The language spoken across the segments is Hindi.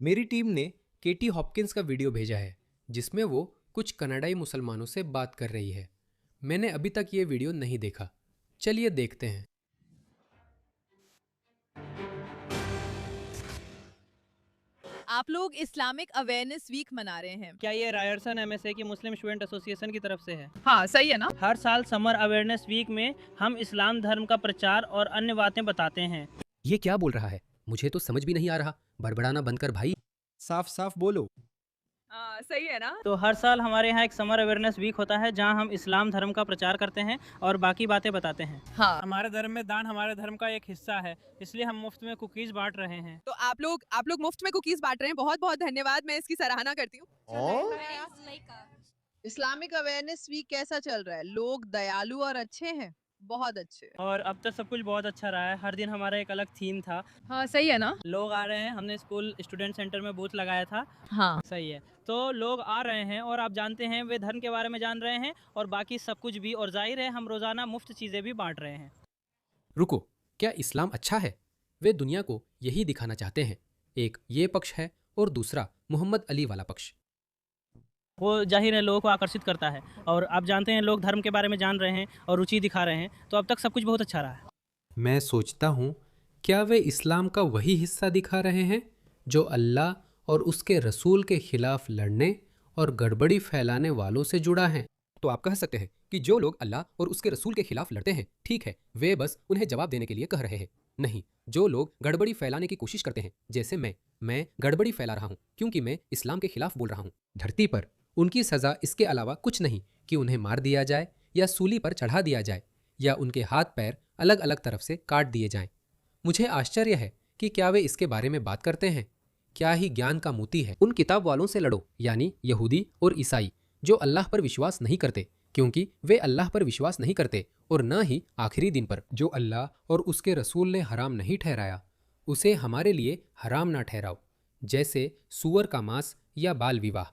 मेरी टीम ने केटी हॉपकिंस का वीडियो भेजा है जिसमें वो कुछ कनाडाई मुसलमानों से बात कर रही है। मैंने अभी तक ये वीडियो नहीं देखा। चलिए देखते हैं। आप लोग इस्लामिक अवेयरनेस वीक मना रहे हैं। क्या ये रायरसन एमएसए की मुस्लिम स्टूडेंट एसोसिएशन की तरफ से है? हाँ, सही है ना? हर साल समर अवेयरनेस वीक में हम इस्लाम धर्म का प्रचार और अन्य बातें बताते हैं। ये क्या बोल रहा है? मुझे तो समझ भी नहीं आ रहा। बड़बड़ाना बंद कर भाई। साफ साफ बोलो। हाँ, सही है ना? तो हर साल हमारे यहाँ एक समर अवेयरनेस वीक होता है जहाँ हम इस्लाम धर्म का प्रचार करते हैं और बाकी बातें बताते हैं। हाँ। हमारे धर्म में दान हमारे धर्म का एक हिस्सा है, इसलिए हम मुफ्त में कुकीज बांट रहे हैं। तो आप लोग मुफ्त में कुकीज बांट रहे हैं। बहुत बहुत धन्यवाद, मैं इसकी सराहना करती हूँ। इस्लामिक अवेयरनेस वीक कैसा चल रहा है? लोग दयालु और अच्छे हैं? बहुत अच्छे। और अब तक सब कुछ बहुत अच्छा रहा है। हर दिन हमारा एक अलग थीम था। हाँ, सही है ना? लोग आ रहे हैं, हमने स्कूल स्टूडेंट सेंटर में बूथ लगाया था। हाँ। सही है। तो लोग आ रहे हैं और आप जानते हैं वे धर्म के बारे में जान रहे हैं और बाकी सब कुछ भी, और जाहिर है हम रोज़ाना मुफ्त चीज़ें भी बांट रहे हैं। रुको, क्या इस्लाम अच्छा है? वे दुनिया को यही दिखाना चाहते हैं। एक ये पक्ष है और दूसरा मोहम्मद अली वाला पक्ष। वो जाहिर है लोगों को आकर्षित करता है, और आप जानते हैं लोग धर्म के बारे में जान रहे हैं और रुचि दिखा रहे हैं। तो अब तक सब कुछ बहुत अच्छा रहा है। मैं सोचता हूँ, क्या वे इस्लाम का वही हिस्सा दिखा रहे हैं जो अल्लाह और उसके रसूल के खिलाफ लड़ने और गड़बड़ी फैलाने वालों से जुड़ा है? तो आप कह सकते हैं कि जो लोग अल्लाह और उसके रसूल के खिलाफ लड़ते हैं, ठीक है, वे बस उन्हें जवाब देने के लिए कह रहे हैं। नहीं, जो लोग गड़बड़ी फैलाने की कोशिश करते हैं, जैसे मैं गड़बड़ी फैला रहा हूँ क्योंकि मैं इस्लाम के खिलाफ बोल रहा हूँ। धरती पर उनकी सज़ा इसके अलावा कुछ नहीं कि उन्हें मार दिया जाए या सूली पर चढ़ा दिया जाए या उनके हाथ पैर अलग अलग तरफ से काट दिए जाएं। मुझे आश्चर्य है कि क्या वे इसके बारे में बात करते हैं। क्या ही ज्ञान का मोती है। उन किताब वालों से लड़ो, यानी यहूदी और ईसाई, जो अल्लाह पर विश्वास नहीं करते, क्योंकि वे अल्लाह पर विश्वास नहीं करते और न ही आखिरी दिन पर। जो अल्लाह और उसके रसूल ने हराम नहीं ठहराया, उसे हमारे लिए हराम ना ठहराओ, जैसे सूअर का मांस या बाल विवाह।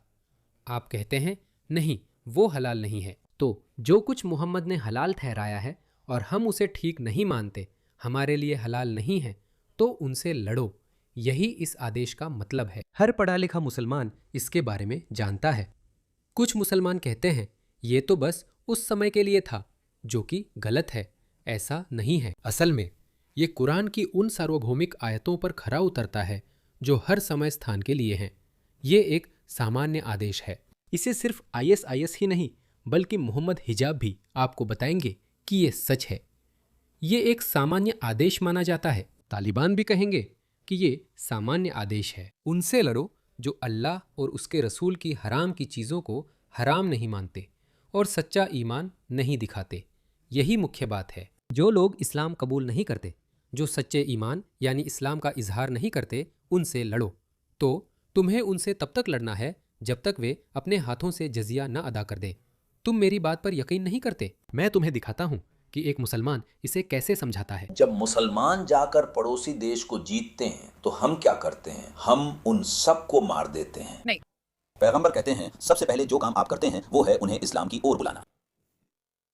आप कहते हैं नहीं, वो हलाल नहीं है। तो जो कुछ मोहम्मद ने हलाल ठहराया है और हम उसे ठीक नहीं मानते, हमारे लिए हलाल नहीं है, तो उनसे लड़ो। यही इस आदेश का मतलब है। हर पढ़ा लिखा मुसलमान इसके बारे में जानता है। कुछ मुसलमान कहते हैं ये तो बस उस समय के लिए था, जो कि गलत है। ऐसा नहीं है। असल में ये कुरान की उन सार्वभौमिक आयतों पर खरा उतरता है जो हर समय स्थान के लिए हैं। ये एक सामान्य आदेश है। इसे सिर्फ आईएसआईएस ही नहीं, बल्कि मोहम्मद हिजाब भी आपको बताएंगे कि ये सच है। ये एक सामान्य आदेश माना जाता है। तालिबान भी कहेंगे कि ये सामान्य आदेश है। उनसे लड़ो जो अल्लाह और उसके रसूल की हराम की चीज़ों को हराम नहीं मानते और सच्चा ईमान नहीं दिखाते। यही मुख्य बात है। जो लोग इस्लाम कबूल नहीं करते, जो सच्चे ईमान यानी इस्लाम का इजहार नहीं करते, उनसे लड़ो। तो तुम्हें उनसे तब तक लड़ना है जब तक वे अपने हाथों से जजिया न अदा कर दे। तुम मेरी बात पर यकीन नहीं करते। मैं तुम्हें दिखाता हूँ कि एक मुसलमान इसे कैसे समझाता है। जब मुसलमान जाकर पड़ोसी देश को जीतते हैं तो हम क्या करते हैं? हम उन सब को मार देते हैं। नहीं। पैगंबर कहते हैं सबसे पहले जो काम आप करते हैं वो है उन्हें इस्लाम की ओर बुलाना।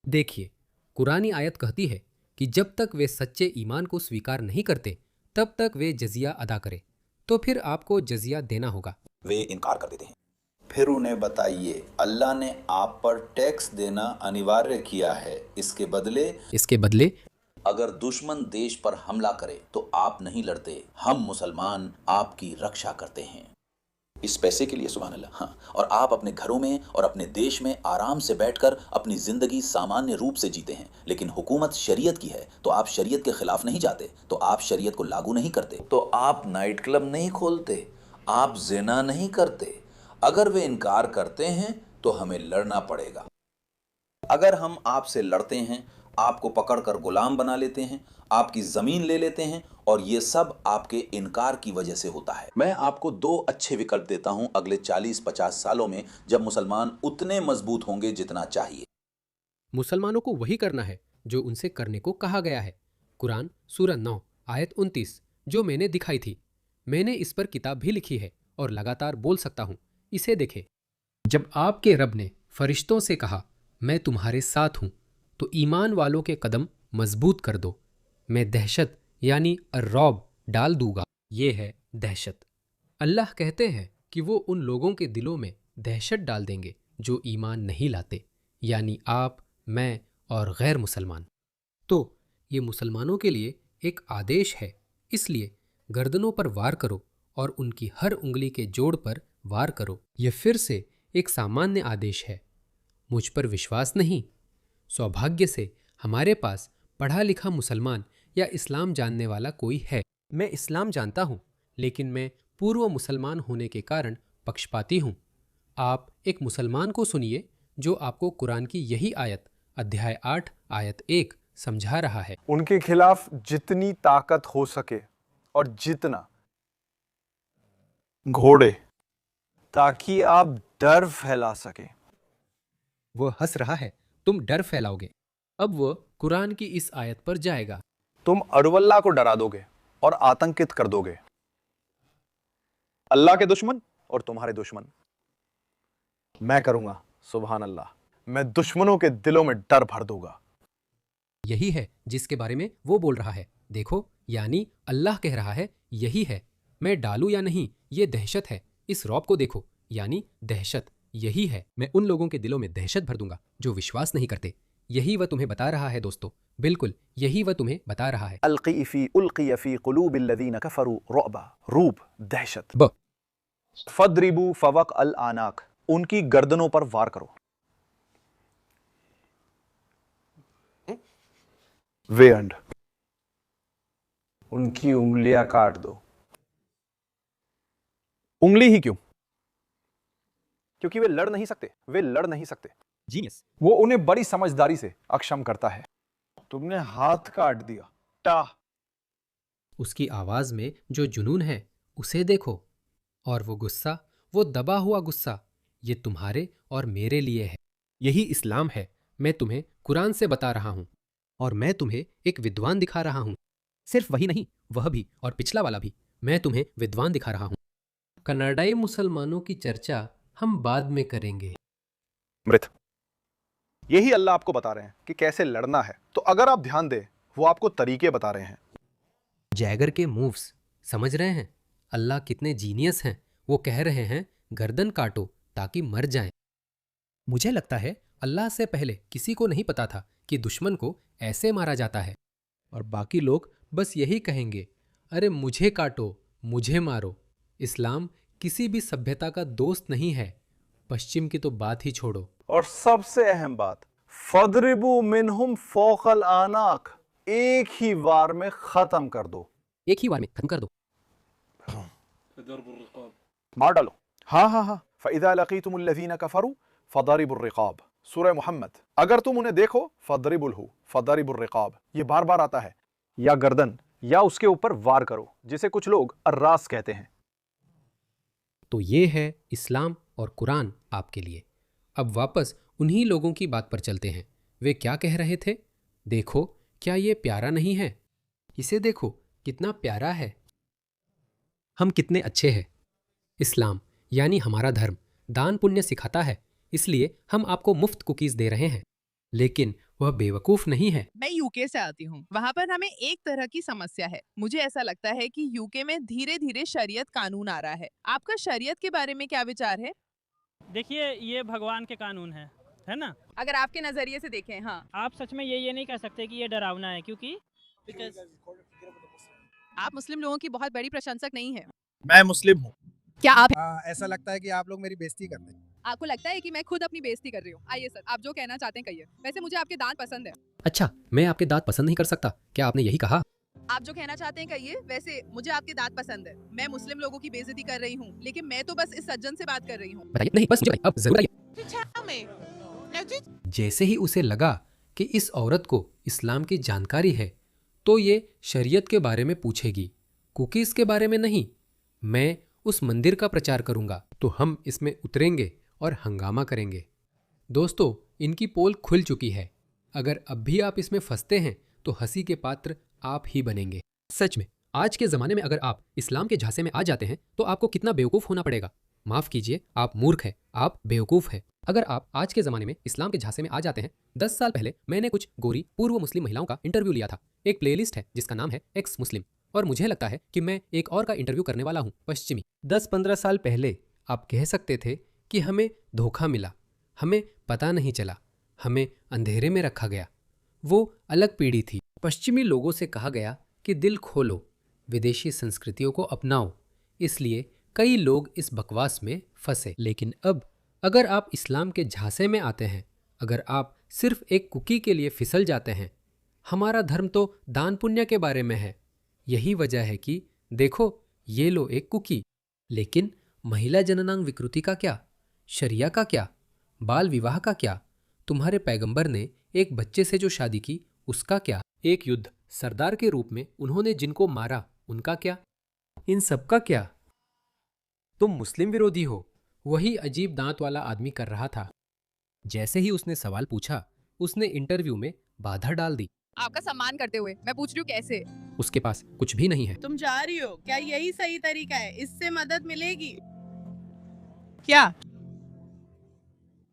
देखिए, कुरानी आयत कहती है कि जब तक वे सच्चे ईमान को स्वीकार नहीं करते, तब तक वे जजिया अदा करें। तो फिर आपको जजिया देना होगा। वे इनकार कर देते हैं। फिर उन्हें बताइए, अल्लाह ने आप पर टैक्स देना अनिवार्य किया है। इसके बदले अगर दुश्मन देश पर हमला करे तो आप नहीं लड़ते, हम मुसलमान आपकी रक्षा करते हैं इस पैसे के लिए। सुभान अल्लाह। हाँ, और आप अपने घरों में और अपने देश में आराम से बैठकर अपनी जिंदगी सामान्य रूप से जीते हैं। लेकिन हुकूमत शरीयत की है तो आप शरीयत के खिलाफ नहीं जाते, तो आप शरीयत को लागू नहीं करते, तो आप नाइट क्लब नहीं खोलते, आप जिना नहीं करते। अगर वे इनकार करते हैं तो हमें लड़ना पड़ेगा। अगर हम आपसे लड़ते हैं, आपको पकड़कर गुलाम बना लेते हैं, आपकी जमीन ले लेते हैं, और ये सब आपके इनकार की वजह से होता है। मैं आपको दो अच्छे विकल्प देता हूं अगले 40-50 सालों में, जब मुसलमान उतने मजबूत होंगे जितना चाहिए। मुसलमानों को वही करना है जो उनसे करने को कहा गया है। कुरान सूरह 9 आयत 29, जो मैंने दिखाई थी। मैंने इस पर किताब भी लिखी है और लगातार बोल सकता हूँ। इसे देखें। जब आपके रब ने फरिश्तों से कहा मैं तुम्हारे साथ हूँ, तो ईमान वालों के कदम मजबूत कर दो। मैं दहशत यानी अर्रौब डाल दूंगा। ये है दहशत। अल्लाह कहते हैं कि वो उन लोगों के दिलों में दहशत डाल देंगे जो ईमान नहीं लाते, यानी आप, मैं और गैर मुसलमान। तो ये मुसलमानों के लिए एक आदेश है, इसलिए गर्दनों पर वार करो और उनकी हर उंगली के जोड़ पर वार करो। यह फिर से एक सामान्य आदेश है। मुझ पर विश्वास नहीं? सौभाग्य से हमारे पास पढ़ा लिखा मुसलमान या इस्लाम जानने वाला कोई है। मैं इस्लाम जानता हूँ, लेकिन मैं पूर्व मुसलमान होने के कारण पक्षपाती हूँ। आप एक मुसलमान को सुनिए जो आपको कुरान की यही आयत, अध्याय 8 आयत 1 समझा रहा है। उनके खिलाफ जितनी ताकत हो सके और जितना घोड़े, ताकि आप डर फैला सके। वह हंस रहा है, तुम डर फैलाओगे। अब वह कुरान की इस आयत पर जाएगा। तुम अरवल्ला को डरा दोगे और आतंकित कर दोगे। अल्लाह के दुश्मन और तुम्हारे दुश्मन मैं करूंगा। सुभान अल्लाह, मैं दुश्मनों के दिलों में डर भर दूंगा। यही है जिसके बारे में वो बोल रहा है। देखो, यानी अल्लाह कह रहा है, यही है। मैं डालू या नहीं, ये दहशत है। इस रौब को देखो, यानी दहशत यही है। मैं उन लोगों के दिलों में दहशत भर दूंगा जो विश्वास नहीं करते। यही वह तुम्हें बता रहा है दोस्तों, बिल्कुल यही वह तुम्हें बता रहा है। उल्क़ी फ़ी क़ुलूबिल लज़ीना कफ़रू रुअबा, रूब दहशत। ब फद्रिबू फ़वक़ अल आनाक, उनकी गर्दनों पर वार करो। वे एंड उनकी उंगलियां काट दो। उंगली ही क्यों? क्योंकि वे लड़ नहीं सकते। वे लड़ नहीं सकते। जीनियस। वो उन्हें बड़ी समझदारी से अक्षम करता है। तुमने हाथ काट दिया। टा। उसकी आवाज में जो जुनून है उसे देखो, और वो गुस्सा, वो दबा हुआ गुस्सा, ये तुम्हारे और मेरे लिए है। यही इस्लाम है। मैं तुम्हें कुरान से बता रहा हूं, और मैं तुम्हें एक विद्वान दिखा रहा हूं। सिर्फ वही नहीं, वह भी और पिछला वाला भी। मैं तुम्हें विद्वान दिखा रहा हूं। कनाडाई मुसलमानों की चर्चा हम बाद में करेंगे। मृत, यही अल्लाह आपको बता रहे हैं कि कैसे लड़ना है। तो अगर आप ध्यान दें, वो आपको तरीके बता रहे हैं। जैगर के मूव्स समझ रहे हैं? अल्लाह कितने जीनियस हैं। वो कह रहे हैं, गर्दन काटो ताकि मर जाएं। मुझे लगता है अल्लाह से पहले किसी को नहीं पता था कि दुश्मन को ऐसे मारा जाता है, और बाकी लोग बस यही कहेंगे, अरे मुझे काटो, मुझे मारो। इस्लाम किसी भी सभ्यता का दोस्त नहीं है। पश्चिम की तो बात ही छोड़ो। और सबसे अहम बात, फद्रिबू मिनहुम फौकल आनाक, एक ही वार में खत्म कर दो। एक ही बार में खत्म कर दो। मार डालो। हाँ। फ़इज़ा लक़ीतुमुल लज़ीना कफ़रू फ़दरिबुर रिक़ाब, सूरह मुहम्मद। अगर तुम उन्हें देखो, फ़दरिबुलहु फ़दरिबुर रिक़ाब, ये बार बार आता है। या गर्दन या उसके ऊपर वार करो, जिसे कुछ लोग अर्रास कहते हैं। तो ये है इस्लाम और कुरान आपके लिए। अब वापस उन्हीं लोगों की बात पर चलते हैं। वे क्या कह रहे थे? देखो, क्या ये प्यारा नहीं है? इसे देखो, कितना प्यारा है। हम कितने अच्छे हैं। इस्लाम यानी हमारा धर्म दान पुण्य सिखाता है, इसलिए हम आपको मुफ्त कुकीज दे रहे हैं। लेकिन वह बेवकूफ नहीं है। मैं यूके से आती हूँ। वहाँ पर हमें एक तरह की समस्या है। मुझे ऐसा लगता है कि यूके में धीरे धीरे शरीयत कानून आ रहा है। आपका शरीयत के बारे में क्या विचार है? देखिए, ये भगवान के कानून है ना। अगर आपके नजरिए से देखें, हाँ, आप सच में ये नहीं कह सकते कि ये डरावना है, क्योंकि आप मुस्लिम लोगों की बहुत बड़ी प्रशंसक नहीं है। मैं मुस्लिम हूँ। क्या आप ऐसा लगता है कि आप लोग मेरी बेइज्जती करते हैं। आपको लगता है कि मैं खुद अपनी बेइज्जती कर रही हूँ? आइए सर, आप जो कहना चाहते हैं कहिए। वैसे मुझे आपके दांत पसंद है। अच्छा, मैं आपके दांत पसंद नहीं कर सकता? क्या आपने यही कहा? आप जो कहना चाहते हैं कहिए। वैसे मुझे आपके दांत पसंद है। मैं मुस्लिम लोगों की बेइज्जती कर रही हूँ, लेकिन मैं तो बस इस सज्जन से बात कर रही हूँ। बताइए। नहीं, बस मुझे बताइए, अब जरूर बताइए। जैसे ही उसे लगा कि इस औरत को इस्लाम की जानकारी है, तो ये शरीयत के बारे में पूछेगी, कुकीज़ के बारे में नहीं। मैं उस मंदिर का प्रचार करूंगा, तो हम इसमें उतरेंगे और हंगामा करेंगे। दोस्तों, इनकी पोल खुल चुकी है। अगर अब भी आप इसमें फंसते हैं तो हंसी के पात्र आप ही बनेंगे। सच में, आज के ज़माने में अगर आप इस्लाम के झांसे में आ जाते हैं तो आपको कितना बेवकूफ़ होना पड़ेगा। माफ़ कीजिए, आप मूर्ख हैं, आप बेवकूफ़ हैं। अगर आप आज के ज़माने में इस्लाम के झांसे में आ जाते हैं, 10 साल पहले मैंने कुछ गोरी पूर्व मुस्लिम महिलाओं का इंटरव्यू लिया था। एक प्लेलिस्ट है जिसका नाम है एक्स मुस्लिम। और मुझे लगता है कि मैं एक और का इंटरव्यू करने वाला हूँ, पश्चिमी। 10-15 साल पहले आप कह सकते थे कि हमें धोखा मिला, हमें पता नहीं चला, हमें अंधेरे में रखा गया। वो अलग पीढ़ी थी। पश्चिमी लोगों से कहा गया कि दिल खोलो, विदेशी संस्कृतियों को अपनाओ। इसलिए कई लोग इस बकवास में फंसे। लेकिन अब अगर आप इस्लाम के झांसे में आते हैं, अगर आप सिर्फ एक कुकी के लिए फिसल जाते हैं, हमारा धर्म तो दान पुण्य के बारे में है, यही वजह है कि देखो ये लो एक कुकी। लेकिन महिला जननांग विकृति का क्या, शरिया का क्या, बाल विवाह का क्या, तुम्हारे पैगंबर ने एक बच्चे से जो शादी की उसका क्या, एक युद्ध सरदार के रूप में उन्होंने जिनको मारा उनका क्या, इन सब का क्या? तुम मुस्लिम विरोधी हो, वही अजीब दांत वाला आदमी कर रहा था। जैसे ही उसने सवाल पूछा, उसने इंटरव्यू में बाधा डाल दी। आपका सम्मान करते हुए मैं पूछ रही हूँ कैसे? उसके पास कुछ भी नहीं है। तुम जा रही हो, क्या यही सही तरीका है? इससे मदद मिलेगी क्या?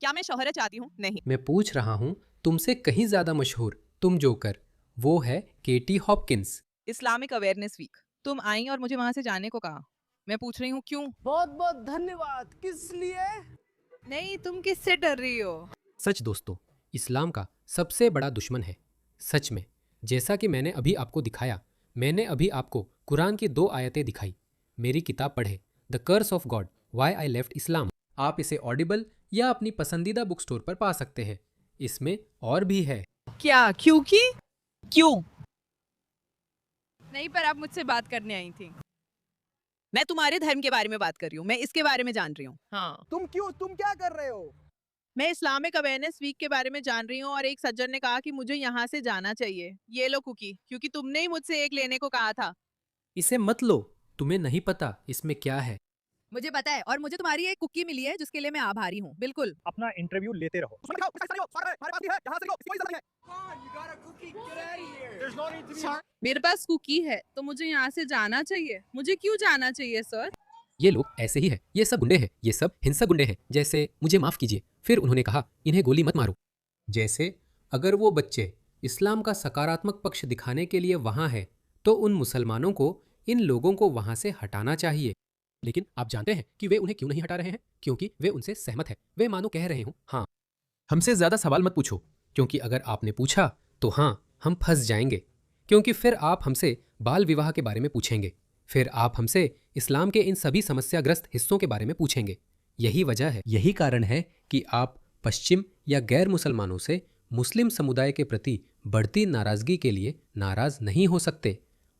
क्या मैं शोहरत चाहती हूँ? नहीं। मैं पूछ रहा हूँ तुमसे कहीं ज्यादा मशहूर तुम जोकर, वो है केटी हॉपकिंस। इस्लामिक अवेयरनेस वीक, तुम आई और मुझे वहाँ से जाने को कहा। मैं पूछ रही हूँ क्यों? बहुत बहुत धन्यवाद। किस लिए? नहीं, तुम किससे डर रही हो? सच दोस्तों, इस्लाम का सबसे बड़ा दुश्मन है। सच में, जैसा कि मैंने अभी आपको दिखाया, मैंने अभी आपको कुरान की 2 आयतें दिखाई। मेरी किताब पढ़े, the curse of God, why I left Islam. आप इसे ऑडिबल या अपनी पसंदीदा बुक स्टोर पर पा सकते हैं। इसमें और भी है। क्या? क्योंकि क्यों? नहीं, पर आप मुझसे बात करने आई थी। मैं तुम्हारे धर्म के बारे में बात कर रही हूँ, मैं इसके बारे में जान रही हूँ। हाँ, तुम क्या कर रहे हो? मैं इस्लामिक अवेयरनेस वीक के बारे में जान रही हूँ और एक सज्जन ने कहा कि मुझे यहाँ से जाना चाहिए। ये लो कुकी, क्योंकि तुमने ही मुझसे एक लेने को कहा था। इसे मत लो, तुम्हें नहीं पता इसमें क्या है। मुझे पता है, और मुझे तुम्हारी एक कुकी मिली है जिसके लिए मैं आभारी हूँ। बिल्कुल। अपना इंटरव्यू लेते रहो। मेरे पास कुकी है तो मुझे यहाँ से जाना चाहिए। मुझे क्यों जाना चाहिए सर? ये लोग ऐसे ही है, ये सब गुंडे हैं, ये सब हिंसक गुंडे हैं। जैसे मुझे माफ कीजिए, फिर उन्होंने कहा इन्हें गोली मत मारो। जैसे अगर वो बच्चे इस्लाम का सकारात्मक पक्ष दिखाने के लिए वहां है तो उन मुसलमानों को, इन लोगों को वहां से हटाना चाहिए। लेकिन आप जानते हैं कि वे उन्हें क्यों नहीं हटा रहे हैं? क्योंकि वे उनसे सहमत है। वे मानो कह रहे हो हाँ। हमसे ज्यादा सवाल मत पूछो, क्योंकि अगर आपने पूछा तो हाँ, हम फंस जाएंगे। क्योंकि फिर आप हमसे बाल विवाह के बारे में पूछेंगे, फिर आप हमसे इस्लाम के इन सभी समस्याग्रस्त हिस्सों के बारे में पूछेंगे। यही वजह है, यही कारण है कि आप पश्चिम या गैर मुसलमानों से मुस्लिम समुदाय के प्रति बढ़ती नाराजगी के लिए नाराज नहीं हो सकते।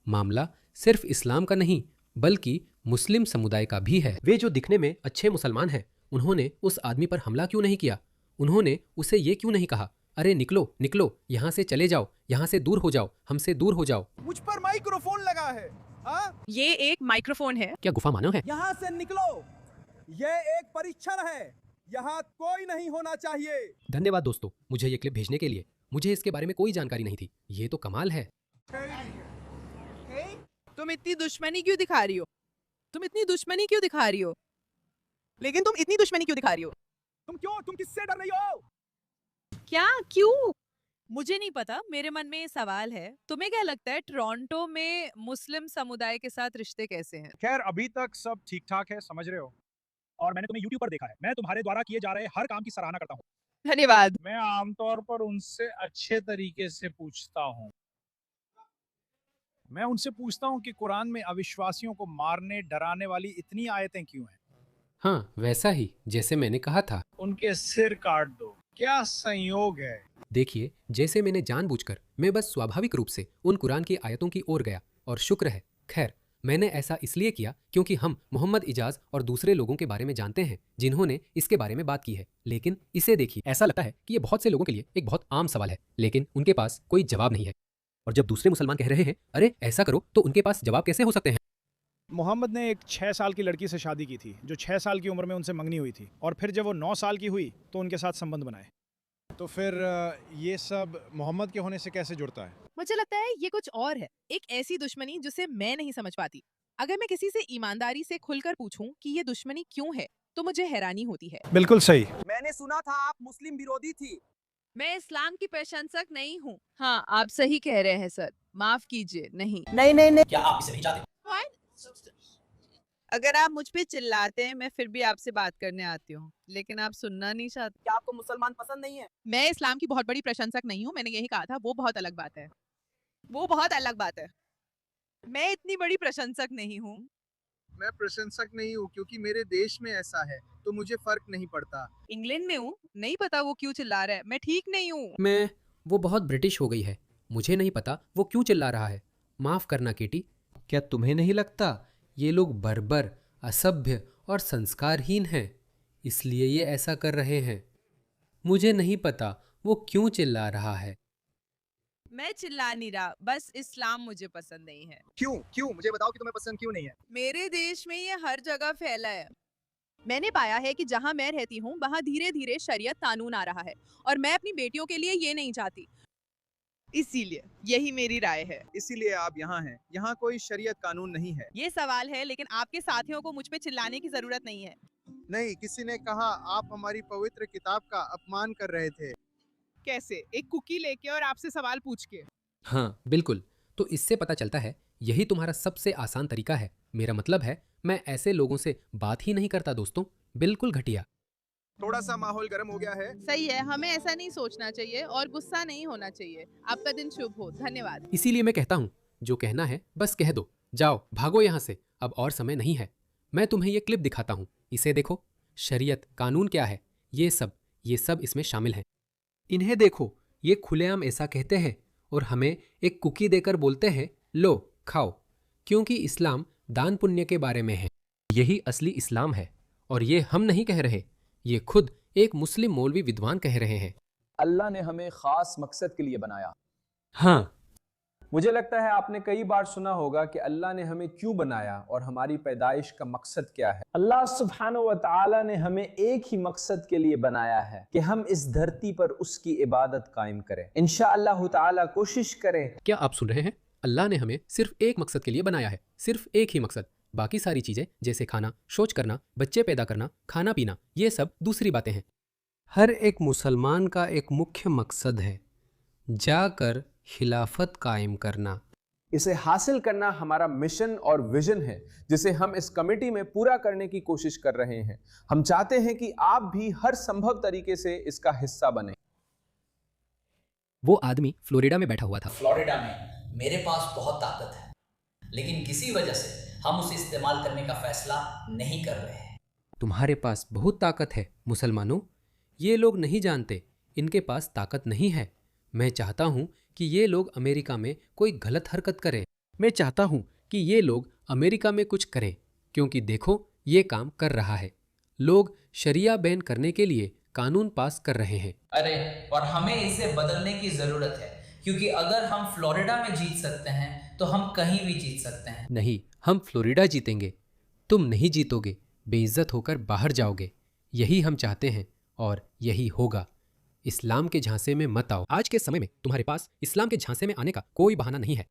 मामला सिर्फ इस्लाम का नहीं, बल्कि मुस्लिम समुदाय का भी है। वे जो दिखने में अच्छे मुसलमान हैं, उन्होंने उस आदमी पर हमला क्यों नहीं किया? उन्होंने उसे ये क्यों नहीं कहा, अरे निकलो निकलो, यहाँ से चले जाओ, यहाँ से दूर हो जाओ, हमसे दूर हो जाओ? मुझ पर माइक्रोफोन लगा है। ये एक माइक्रोफोन है। क्या गुफा मानव है? यहाँ से निकलो, ये एक परीक्षण है, यहाँ कोई नहीं होना चाहिए। धन्यवाद दोस्तों, मुझे ये क्लिप भेजने के लिए। मुझे इसके बारे में कोई जानकारी नहीं थी। ये तो कमाल है। तुम इतनी दुश्मनी क्यों दिखा रही हो? तुम इतनी दुश्मनी क्यों दिखा रही हो? लेकिन तुम इतनी दुश्मनी क्यों दिखा रही हो? तुम किससे डर रही हो? क्या? क्यों? मुझे नहीं पता, मेरे मन में ये सवाल है। तुम्हें क्या लगता है टोरंटो में मुस्लिम समुदाय के साथ रिश्ते कैसे हैं? खैर अभी तक सब ठीक ठाक है, समझ रहे हो। और मैंने तुम्हें YouTube पर देखा है, मैं तुम्हारे द्वारा किए जा रहे हर काम की सराहना करता हूँ। धन्यवाद। मैं आमतौर पर उनसे अच्छे तरीके से पूछता हूँ। मैं उनसे पूछता हूँ कि कुरान में अविश्वासियों को मारने डराने वाली इतनी आयतें क्यों हैं? हाँ, वैसा ही जैसे मैंने कहा था। उनके सिर काट दो, क्या संयोग है। देखिए, जैसे मैंने जानबूझकर, मैं बस स्वाभाविक रूप से उन कुरान की आयतों की ओर गया, और शुक्र है। खैर, मैंने ऐसा इसलिए किया क्योंकि हम मोहम्मद इजाज और दूसरे लोगों के बारे में जानते हैं जिन्होंने इसके बारे में बात की है। लेकिन इसे देखिए, ऐसा लगता है कि ये बहुत से लोगों के लिए एक बहुत आम सवाल है, लेकिन उनके पास कोई जवाब नहीं है। और जब दूसरे मुसलमान कह रहे हैं अरे ऐसा करो, तो उनके पास जवाब कैसे हो सकते हैं? मोहम्मद ने एक 6 साल की लड़की से शादी की थी, जो 6 साल की उम्र में उनसे मंगनी हुई थी, और फिर जब वो 9 साल की हुई तो उनके साथ संबंध बनाए। तो फिर ये सब मोहम्मद के होने से कैसे जुड़ता है? मुझे लगता है ये कुछ और है, एक ऐसी दुश्मनी जिसे मैं नहीं समझ पाती। अगर मैं किसी से ईमानदारी से खुलकर पूछूं कि ये दुश्मनी क्यों है, तो मुझे हैरानी होती है। बिल्कुल सही। मैंने सुना था आप मुस्लिम विरोधी थी। मैं इस्लाम की प्रशंसक नहीं हूँ। हाँ, आप सही कह रहे हैं सर, माफ कीजिए, नहीं। क्या आप इसे नहीं चाहते? अगर आप मुझ पे चिल्लाते हैं, मैं फिर भी आपसे बात करने आती हूँ, लेकिन आप सुनना नहीं चाहते। क्या आपको मुसलमान पसंद नहीं है? मैं इस्लाम की बहुत बड़ी प्रशंसक नहीं हूँ, मैंने यही कहा था, वो बहुत अलग बात है। वो बहुत अलग बात है। मैं इतनी बड़ी प्रशंसक नहीं हूँ। मैं प्रशंसक नहीं हूँ क्योंकि मेरे देश में ऐसा है, तो मुझे फर्क नहीं पड़ता। इंग्लैंड में हूँ, नहीं पता वो क्यों चिल्ला रहा है, मैं ठीक नहीं हूँ। वो बहुत ब्रिटिश हो गई है, मुझे नहीं पता वो क्यों चिल्ला रहा है। माफ करना केटी, क्या तुम्हें नहीं लगता ये लोग बर्बर, असभ्य और संस्कारहीन हैं, इसलिए ये ऐसा कर रहे हैं। मुझे नहीं पता वो क्यों चिल्ला रहा है। मैं चिल्ला नहीं रहा, बस इस्लाम मुझे पसंद नहीं है। क्यों मुझे बताओ कि तुम्हें पसंद क्यों नहीं है? मेरे देश में ये हर जगह फैला है। मैंने पाया है कि जहाँ मैं रहती हूँ वहाँ धीरे धीरे शरीयत कानून आ रहा है, और मैं अपनी बेटियों के लिए ये नहीं चाहती। इसीलिए यही मेरी राय है। इसीलिए आप यहाँ हैं। यहाँ कोई शरीयत कानून नहीं है। ये सवाल है, लेकिन आपके साथियों को मुझ पे चिल्लाने की जरूरत नहीं है। नहीं, किसी ने कहा आप हमारी पवित्र किताब का अपमान कर रहे थे। कैसे? एक कुकी लेके और आपसे सवाल पूछ के? हाँ बिल्कुल, तो इससे पता चलता है यही तुम्हारा सबसे आसान तरीका है। मेरा मतलब है मैं ऐसे लोगों से बात ही नहीं करता दोस्तों, बिल्कुल घटिया। थोड़ा सा माहौल गर्म हो गया है। सही है, हमें ऐसा नहीं सोचना चाहिए और गुस्सा नहीं होना चाहिए। आपका दिन शुभ हो, धन्यवाद। इसीलिए मैं कहता हूँ जो कहना है बस कह दो, जाओ भागो यहाँ से, अब और समय नहीं है। मैं तुम्हें ये क्लिप दिखाता हूँ, इसे देखो। शरीयत कानून क्या है, ये सब इसमें शामिल हैं। इन्हें देखो, ये खुलेआम ऐसा कहते हैं और हमें एक कुकी देकर बोलते हैं लो खाओ, क्योंकि इस्लाम दान पुण्य के बारे में है। यही असली इस्लाम है, और ये हम नहीं कह रहे, ये खुद एक मुस्लिम मौलवी विद्वान कह रहे हैं। अल्लाह ने हमें खास मकसद के लिए बनाया। हाँ, मुझे लगता है आपने कई बार सुना होगा कि अल्लाह ने हमें क्यों बनाया और हमारी पैदाइश का मकसद क्या है। अल्लाह सुब्हानहू व तआला ने हमें एक ही मकसद के लिए बनाया है कि हम इस धरती पर उसकी इबादत कायम करें। इंशाअल्लाह ताला कोशिश करें। क्या आप सुन रहे हैं? अल्लाह ने हमें सिर्फ एक मकसद के लिए बनाया है, सिर्फ एक ही मकसद। बाकी सारी चीजें जैसे खाना, शौच करना, बच्चे पैदा करना, खाना पीना, ये सब दूसरी बातें हैं। हर एक मुसलमान का एक मुख्य मकसद है, जाकर खिलाफत कायम करना। इसे हासिल करना हमारा मिशन और विजन है, जिसे हम इस कमेटी में पूरा करने की कोशिश कर रहे हैं। हम चाहते हैं कि आप भी हर संभव तरीके से इसका हिस्सा बने। वो आदमी फ्लोरिडा में बैठा हुआ था। फ्लोरिडा में मेरे पास बहुत ताकत है, लेकिन किसी वजह से हम उसे इस्तेमाल करने का फैसला नहीं कर रहे हैं। तुम्हारे पास बहुत ताकत है मुसलमानों, ये लोग नहीं जानते इनके पास ताकत नहीं है। मैं चाहता हूँ कि ये लोग अमेरिका में कोई गलत हरकत करें। मैं चाहता हूँ कि ये लोग अमेरिका में कुछ करें, क्योंकि देखो ये काम कर रहा है। लोग शरिया बैन करने के लिए कानून पास कर रहे हैं। अरे, और हमें इसे बदलने की जरूरत है, क्योंकि अगर हम फ्लोरिडा में जीत सकते हैं तो हम कहीं भी जीत सकते हैं। नहीं, हम फ्लोरिडा जीतेंगे, तुम नहीं जीतोगे, बेइज्जत होकर बाहर जाओगे। यही हम चाहते हैं और यही होगा। इस्लाम के झांसे में मत आओ। आज के समय में तुम्हारे पास इस्लाम के झांसे में आने का कोई बहाना नहीं है।